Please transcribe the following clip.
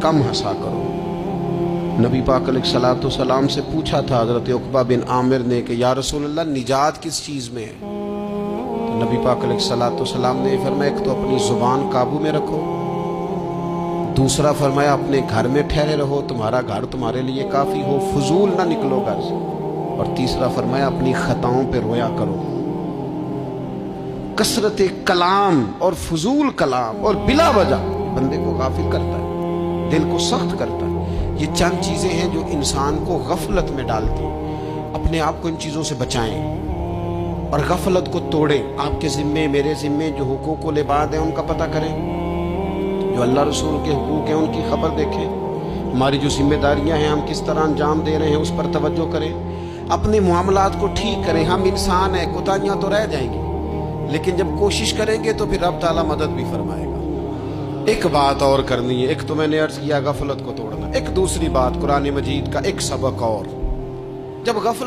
کم ہنسا کرو۔ نبی پاک علیہ الصلوۃ والسلام سے پوچھا تھا حضرت عقبہ بن عامر نے کہ یا رسول اللہ نجات کس چیز میں ہے؟ تو نبی پاک علیہ الصلوۃ والسلام نے فرمایا ایک تو اپنی زبان قابو میں رکھو، دوسرا فرمایا اپنے گھر میں ٹھہرے رہو، تمہارا گھر تمہارے لیے کافی ہو، فضول نہ نکلو گھر سے، اور تیسرا فرمایا اپنی خطاؤں پہ رویا کرو۔ کثرت کلام اور فضول کلام اور بلا وجہ بندے کو غافل کرتا ہے، دل کو سخت کرتا ہے۔ یہ چند چیزیں ہیں جو انسان کو غفلت میں ڈالتی ہیں۔ اپنے آپ کو ان چیزوں سے بچائیں اور غفلت کو توڑیں۔ آپ کے ذمے میرے ذمے جو حقوق و لباد ہیں ان کا پتہ کریں، جو اللہ رسول کے حقوق ہیں ان کی خبر دیکھیں، ہماری جو ذمہ داریاں ہیں ہم کس طرح انجام دے رہے ہیں اس پر توجہ کریں، اپنے معاملات کو ٹھیک کریں۔ ہم انسان ہیں، کوتاہیاں تو رہ جائیں گی، لیکن جب کوشش کریں گے تو پھر رب تعالیٰ مدد بھی فرمائے گا۔ ایک بات اور کرنی ہے، ایک تو میں نے عرض کیا غفلت کو توڑنا، ایک دوسری بات قرآن مجید کا ایک سبق اور، جب غفلت